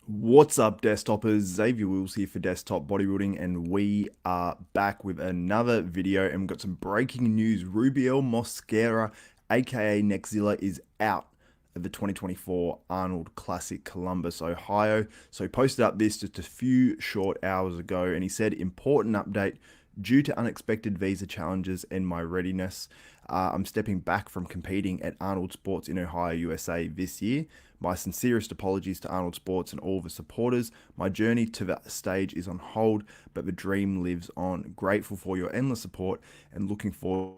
What's up, desktopers? Xavier Wills here for Desktop Bodybuilding, and we are back with another video. And we've got some breaking news. Rubiel Mosquera, aka Neckzilla, is out of the 2024 Arnold Classic, Columbus, Ohio. So he posted up this just a few short hours ago, and he said, "Important update. Due to unexpected visa challenges and my readiness, I'm stepping back from competing at Arnold Sports in Ohio, USA this year. My sincerest apologies to Arnold Sports and all the supporters. My journey to that stage is on hold, but the dream lives on. Grateful for your endless support and looking forward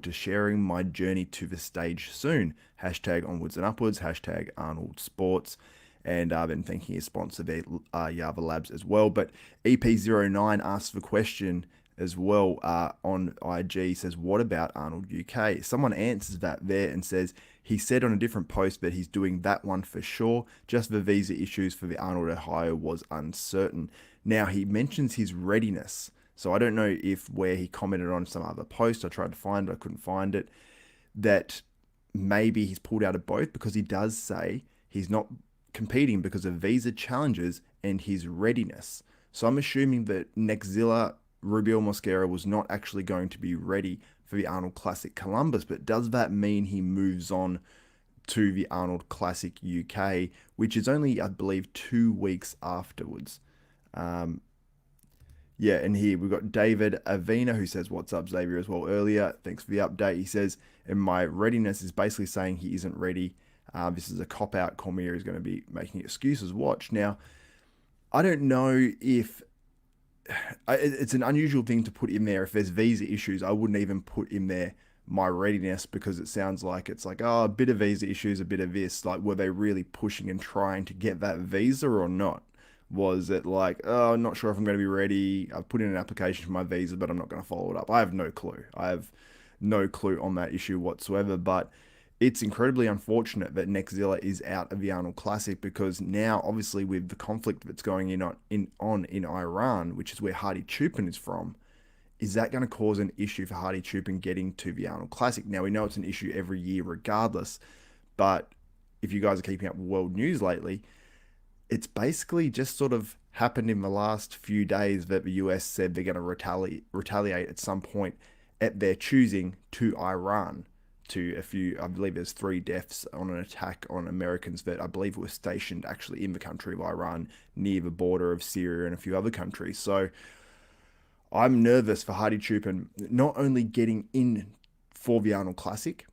to sharing my journey to the stage soon. Hashtag onwards and upwards, hashtag Arnold Sports." And I've been thanking his sponsor there, Yava Labs, as well. But EP09 asked the question as well on IG, says, "What about Arnold UK?" Someone answers that there and says, "He said on a different post that he's doing that one for sure. Just the visa issues for the Arnold Ohio was uncertain." Now, he mentions his readiness. So I don't know if where he commented on some other post, I tried to find it, I couldn't find it, that maybe he's pulled out of both, because he does say he's not competing because of visa challenges and his readiness. So I'm assuming that Neckzilla Rubiel Mosquera was not actually going to be ready for the Arnold Classic Columbus, but does that mean he moves on to the Arnold Classic UK, which is only, I believe, 2 weeks afterwards? Um, yeah, and here we've got David Avina, who says, "What's up, Xavier?" as well earlier. Thanks for the update. He says, "And my readiness is basically saying he isn't ready. This is a cop out. Cormier is going to be making excuses. Watch." Now, I don't know if it's an unusual thing to put in there. If there's visa issues, I wouldn't even put in there my readiness, because it sounds like it's like, oh, a bit of visa issues, a bit of this. Like, were they really pushing and trying to get that visa or not? Was it like, oh, I'm not sure if I'm going to be ready. I've put in an application for my visa, but I'm not going to follow it up. I have no clue. I have no clue on that issue whatsoever. But it's incredibly unfortunate that Neckzilla is out of the Arnold Classic, because now, obviously, with the conflict that's going in Iran, which is where Hadi Choopan is from, is that going to cause an issue for Hadi Choopan getting to the Arnold Classic? Now, we know it's an issue every year regardless, but if you guys are keeping up with world news lately, it's basically just sort of happened in the last few days that the US said they're going to retaliate at some point at their choosing to Iran, to a few, I believe there's 3 deaths on an attack on Americans that I believe were stationed actually in the country of Iran, near the border of Syria and a few other countries. So I'm nervous for Hadi Choopan not only getting in for the Arnold Classic,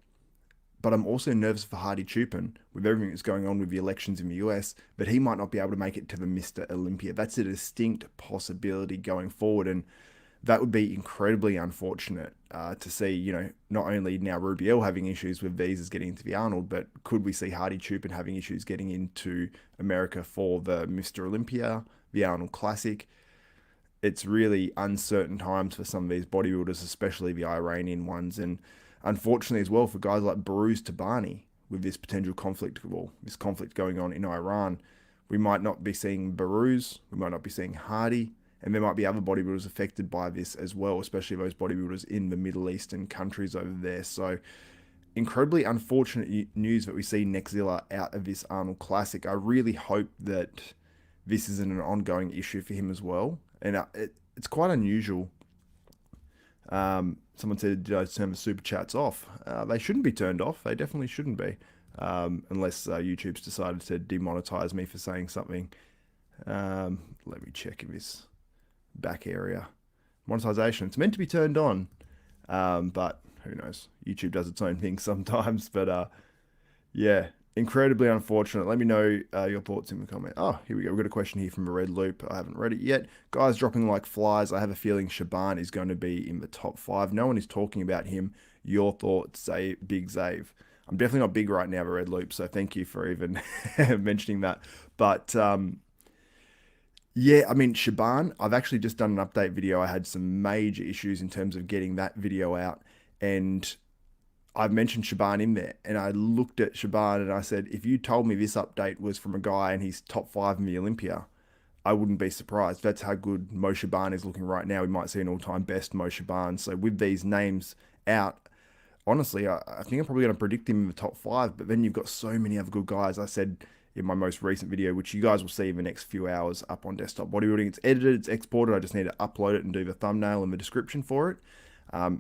but I'm also nervous for Hadi Choopan with everything that's going on with the elections in the US, that he might not be able to make it to the Mr. Olympia. That's a distinct possibility going forward, and that would be incredibly unfortunate to see. Not only now Rubiel having issues with visas getting into the Arnold, but could we see Hadi Choopan having issues getting into America for the Mr. Olympia, the Arnold Classic? It's really uncertain times for some of these bodybuilders, especially the Iranian ones. And unfortunately, as well, for guys like Baruz Tabani, with this potential conflict, well, this conflict going on in Iran, we might not be seeing Baruz, we might not be seeing Hardy, and there might be other bodybuilders affected by this as well, especially those bodybuilders in the Middle Eastern countries over there. So, incredibly unfortunate news that we see Neckzilla out of this Arnold Classic. I really hope that this isn't an ongoing issue for him as well. And it's quite unusual. Someone said, "Did I turn the super chats off?" They shouldn't be turned off. They definitely shouldn't be, unless YouTube's decided to demonetize me for saying something. Let me check in this back area. Monetization. It's meant to be turned on, but who knows? YouTube does its own thing sometimes. But yeah, incredibly unfortunate. Let me know your thoughts in the comment. Oh, here we go. We've got a question here from a red loop. I haven't read it yet. Guys dropping like flies. I have a feeling Shaban is going to be in the top 5. No one is talking about him. Your thoughts, say Big Zave. I'm definitely not big right now, the red loop. So thank you for even mentioning that. But yeah, I mean, Shaban, I've actually just done an update video. I had some major issues in terms of getting that video out. And I've mentioned Shaban in there, and I looked at Shaban and I said, if you told me this update was from a guy and he's top 5 in the Olympia, I wouldn't be surprised. That's how good Mo Shaban is looking right now. We might see an all-time best Mo Shaban. So with these names out, honestly, I think I'm probably going to predict him in the top 5. But then you've got so many other good guys. I said in my most recent video, which you guys will see in the next few hours up on Desktop Bodybuilding. It's edited, it's exported. I just need to upload it and do the thumbnail and the description for it.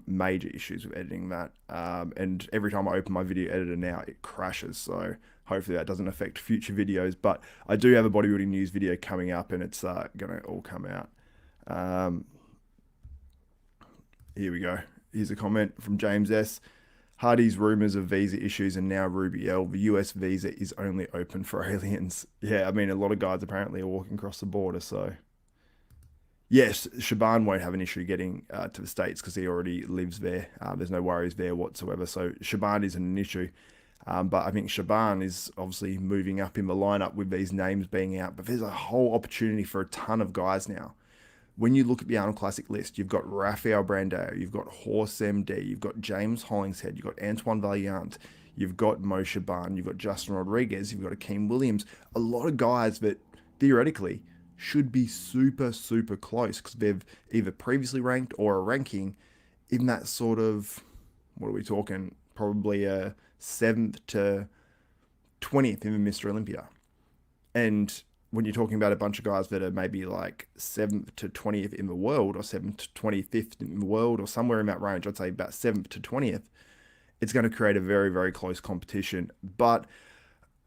Major issues with editing that. And every time I open my video editor now, it crashes. So hopefully that doesn't affect future videos. But I do have a bodybuilding news video coming up, and it's going to all come out. Here we go. Here's a comment from James S. Hadi's rumors of visa issues, and now Rubiel. The US visa is only open for aliens. Yeah, I mean, a lot of guys apparently are walking across the border, so... Yes, Choopan won't have an issue getting to the States because he already lives there. There's no worries there whatsoever. So Choopan isn't an issue. But I think Choopan is obviously moving up in the lineup with these names being out. But there's a whole opportunity for a ton of guys now. When you look at the Arnold Classic list, you've got Rafael Brandao, you've got Horse MD, you've got James Hollingshead, you've got Antoine Vaillant, you've got Mo Choopan, you've got Justin Rodriguez, you've got Akeem Williams. A lot of guys that theoretically should be super, super close because they've either previously ranked or are ranking in that sort of, what are we talking, probably a 7th to 20th in the Mr. Olympia. And when you're talking about a bunch of guys that are maybe like 7th to 20th in the world or 7th to 25th in the world or somewhere in that range, I'd say about 7th to 20th, it's going to create a very, very close competition. But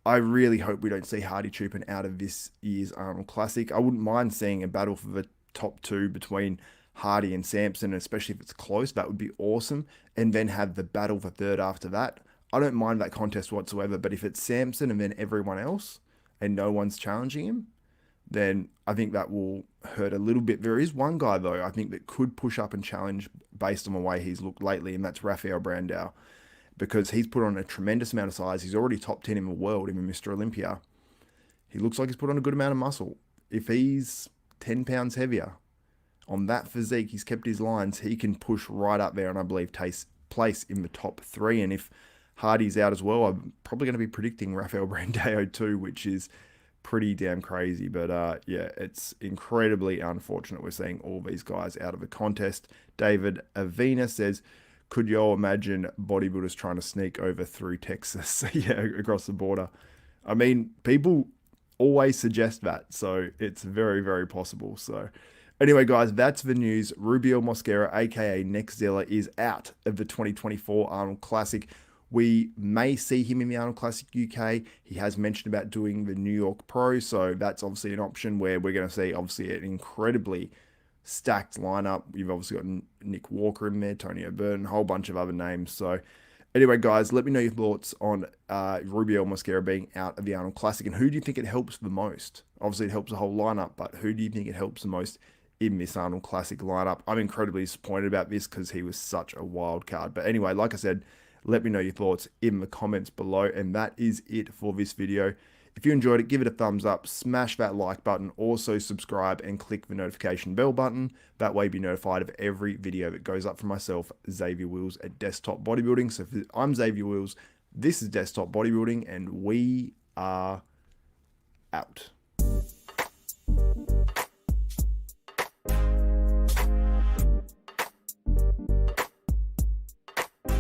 I really hope we don't see Hadi Choopan out of this year's Arnold Classic. I wouldn't mind seeing a battle for the top two between Hadi and Samson, especially if it's close. That would be awesome. And then have the battle for third after that. I don't mind that contest whatsoever, but if it's Samson and then everyone else and no one's challenging him, then I think that will hurt a little bit. There is one guy, though, I think that could push up and challenge based on the way he's looked lately, and that's Rafael Brandao, because he's put on a tremendous amount of size. He's already top 10 in the world in Mr. Olympia. He looks like he's put on a good amount of muscle. If he's 10 pounds heavier on that physique, he's kept his lines, he can push right up there and I believe take place in the top 3. And if Hadi's out as well, I'm probably going to be predicting Rafael Brandao too, which is pretty damn crazy. But yeah, it's incredibly unfortunate we're seeing all these guys out of the contest. David Avina says, could you all imagine bodybuilders trying to sneak over through Texas? Yeah, across the border. I mean, people always suggest that, so it's very, very possible. So anyway, guys, that's the news. Rubiel Mosquera, aka Neckzilla, is out of the 2024 Arnold Classic. We may see him in the Arnold Classic UK. He has mentioned about doing the New York Pro, so that's obviously an option where we're going to see obviously an incredibly stacked lineup. You've obviously got Nick Walker in there, Tony O'Burton, a whole bunch of other names. So anyway, guys, let me know your thoughts on Rubiel Mosquera being out of the Arnold Classic, and who do you think it helps the most? Obviously, it helps the whole lineup, but who do you think it helps the most in this Arnold Classic lineup? I'm incredibly disappointed about this because he was such a wild card. But anyway, like I said, let me know your thoughts in the comments below, and that is it for this video. If you enjoyed it, give it a thumbs up, smash that like button, also subscribe and click the notification bell button. That way you'll be notified of every video that goes up from myself, Xavier Wills at Desktop Bodybuilding. So I'm Xavier Wills, this is Desktop Bodybuilding, and we are out.